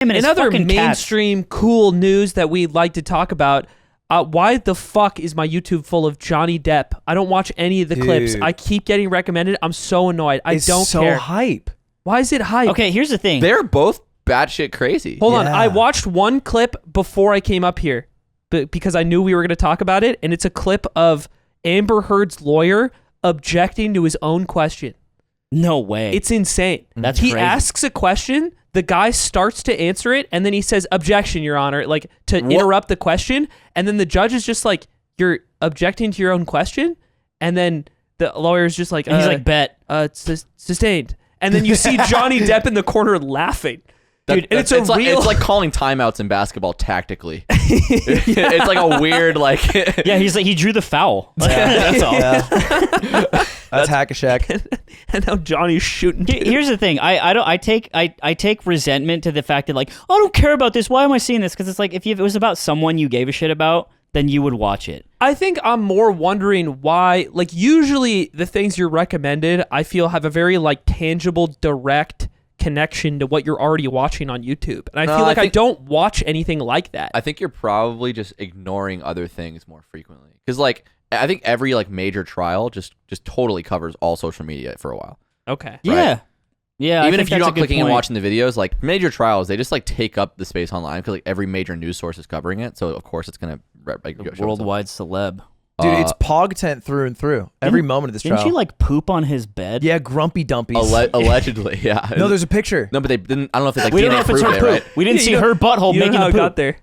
In other mainstream cool news that we'd like to talk about, why the fuck is my YouTube full of Johnny Depp? I don't watch any of the clips. I keep getting recommended. I'm so annoyed. I don't care. It's so hype. Why is it hype? Okay, here's the thing. They're both batshit crazy. Hold on. I watched one clip before I came up here because I knew we were going to talk about it, and it's a clip of Amber Heard's lawyer objecting to his own question. No way. It's insane. That's he crazy. asks a question, the guy starts to answer it, and then he says, objection, Your Honor, like to interrupt the question. And then the judge is just like, you're objecting to your own question? And then the lawyer's just like, he's like, bet. Sustained. And then you see Johnny Depp in the corner laughing. Dude, and it's like calling timeouts in basketball tactically. It's like a weird like. Yeah, he's like he drew the foul. That's all. Yeah. That's hack-a-shack. And now Johnny's shooting. Here's the thing. I take resentment to the fact that like I don't care about this. Why am I seeing this? Because it's like if it was about someone you gave a shit about, then you would watch it. I think I'm more wondering why. Like usually the things you're recommended, I feel have a very like tangible, direct connection to what you're already watching on YouTube. And I feel like I don't watch anything like that. I think you're probably just ignoring other things more frequently. Because like I think every like major trial just totally covers all social media for a while. Okay. Yeah. Right? Yeah. Even if you're not clicking and watching the videos, like major trials, they just like take up the space online because like every major news source is covering it. So of course it's gonna worldwide celeb. Dude, it's Pog tent through and through. Every moment of this trial. Didn't she like poop on his bed? Yeah, grumpy dumpies. Allegedly, yeah. No, there's a picture. No, but they didn't. I don't know if they like we don't DNA know if it's proved her it, poop. right? We didn't see her butthole you making know how the it poop. got there.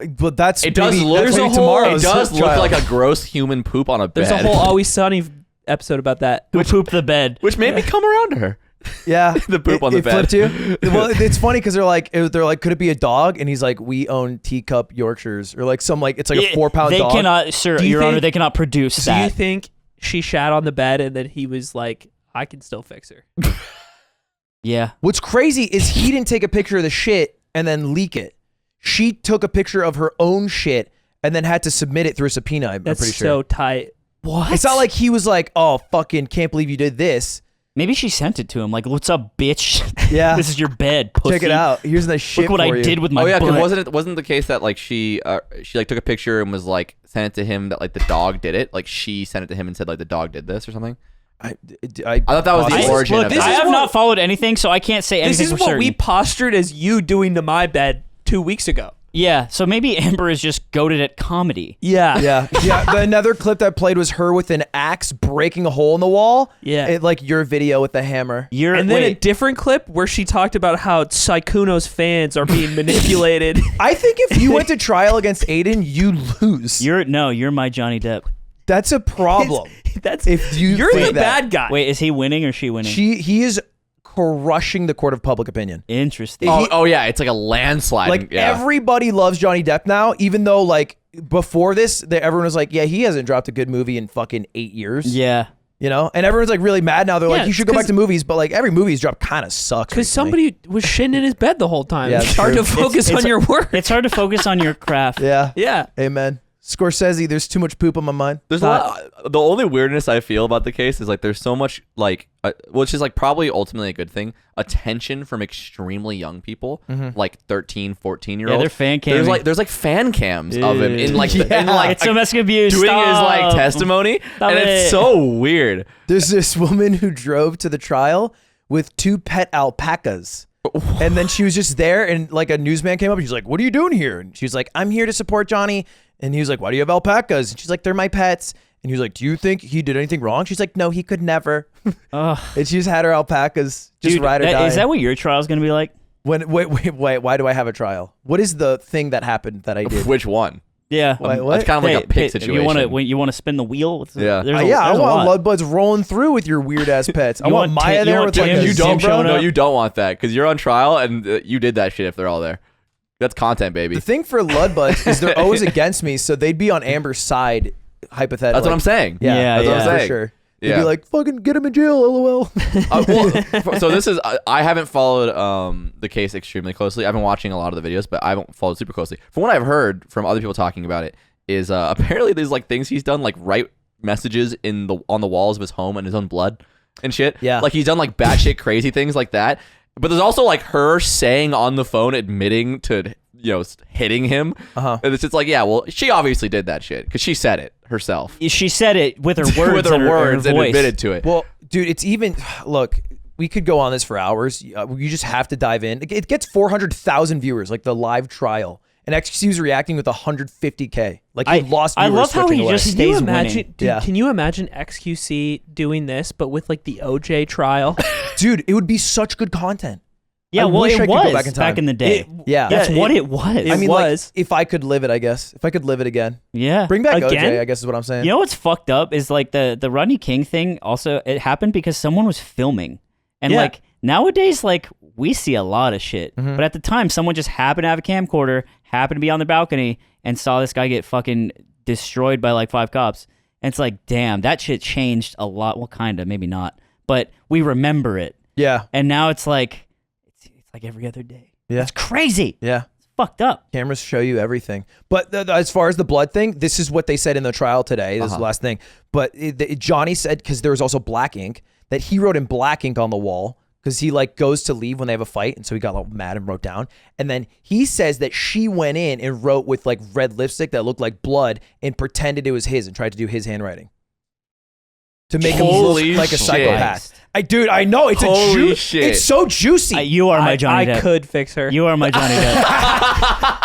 But that's it does look. There's It does look like a gross human poop on a bed. There's a whole Always Sunny episode about that. Who pooped the bed? Which made me come around to her. Yeah, the poop on the bed. Flipped you. Well, it's funny because they're like, could it be a dog? And he's like, we own teacup Yorkshires, or like some like it's like a 4-pound they dog. They cannot, sir, Your Honor, they cannot produce that. Do you think she shat on the bed and then he was like, I can still fix her? Yeah. What's crazy is he didn't take a picture of the shit and then leak it. She took a picture of her own shit and then had to submit it through a subpoena. I'm pretty sure. So tight. What? It's not like he was like, oh, fucking can't believe you did this. Maybe she sent it to him. Like, what's up, bitch? Yeah. This is your bed, pussy. Check it out. Here's the shit. Look what I did with my butt. butt. Wasn't the case that like she like took a picture and was like sent it to him that like the dog did it? Like she sent it to him and said like the dog did this or something? I thought that was the origin of I have not followed anything, so I can't say anything for certain. This is what we postured as you doing to my bed 2 weeks ago. Yeah, so maybe Amber is just goated at comedy. Yeah. Yeah. Another clip that played was her with an axe breaking a hole in the wall. Yeah. Like your video with the hammer. And then a different clip where she talked about how Saikuno's fans are being manipulated. I think if you went to trial against Aiden, you lose. You're my Johnny Depp. That's a problem. If you're the bad guy. Wait, is he winning or she winning? He is crushing the court of public opinion. Interesting. Oh yeah, it's like a landslide. Like everybody loves Johnny Depp now, even though like before this, everyone was like, yeah, he hasn't dropped a good movie in fucking 8 years. Yeah. You know, and everyone's like really mad now. They're like, you should go back to movies, but like every movie he's dropped kind of sucks. Because somebody was shitting in his bed the whole time. Yeah, it's hard to focus on your work. It's hard to focus on your craft. Yeah. Yeah. Amen. Scorsese, there's too much poop on my mind. There's a lot. The only weirdness I feel about the case is like there's so much like, which is like probably ultimately a good thing, attention from extremely young people, like 13, 14-year-olds. Yeah, they're fan camming. There's like fan cams of him in like it's domestic abuse. Doing his like testimony, and it's so weird. There's this woman who drove to the trial with 2 pet alpacas. And then she was just there, and like a newsman came up and she's like, what are you doing here? And she's like, I'm here to support Johnny. And he was like, why do you have alpacas? And she's like, they're my pets. And he was like, do you think he did anything wrong? She's like, no, he could never. And she just had her alpacas just ride or die. Is that what your trial is going to be like? Wait, why do I have a trial? What is the thing that happened that I did? Which one? Yeah. What? It's kind of like a pig situation. You want to spin the wheel? I want Ludwig's rolling through with your weird ass pets. I want Maya there with like a you don't, bro. No, you don't want that because you're on trial and you did that shit if they're all there. That's content, baby. The thing for Ludbuds is they're always against me, so they'd be on Amber's side, hypothetically. That's what I'm saying. Yeah, that's what I'm saying. For sure. They'd be like, fucking get him in jail, LOL. So this is, I haven't followed the case extremely closely. I've been watching a lot of the videos, but I haven't followed super closely. From what I've heard from other people talking about it, is apparently there's like things he's done, like write messages on the walls of his home in his own blood and shit. Yeah. Like he's done like batshit crazy things like that. But there's also like her saying on the phone, admitting to hitting him. And it's just like, yeah, well, she obviously did that shit because she said it herself. She said it with her words, with her words and and admitted to it. Well, dude, it's even look. We could go on this for hours. You just have to dive in. It gets 400,000 viewers, like the live trial. And XQC was reacting with 150K. Like he lost viewers. I love how he away. just stays winning. Dude, can you imagine XQC doing this, but with like the OJ trial? Dude, it would be such good content. Yeah, well, it was back in the day. That's what it was. I mean, like, if I could live it, I guess. If I could live it again. Yeah. Bring back OJ, I guess is what I'm saying. You know what's fucked up is like the Rodney King thing also, it happened because someone was filming. And like nowadays, like we see a lot of shit. But at the time, someone just happened to have a camcorder, happened to be on the balcony, and saw this guy get fucking destroyed by like 5 cops. And it's like, damn, that shit changed a lot. Well, kind of, maybe not. But we remember it. Yeah. And now it's like every other day. Yeah. It's crazy. Yeah. It's fucked up. Cameras show you everything. But as far as the blood thing, this is what they said in the trial today. This is the last thing. But Johnny said, because there was also black ink, that he wrote in black ink on the wall because he like goes to leave when they have a fight. And so he got like mad and wrote down. And then he says that she went in and wrote with like red lipstick that looked like blood and pretended it was his and tried to do his handwriting. To make him look like a psychopath. I know it's Holy shit. It's so juicy. You are my Johnny Depp. I could fix her. You are my Johnny Depp.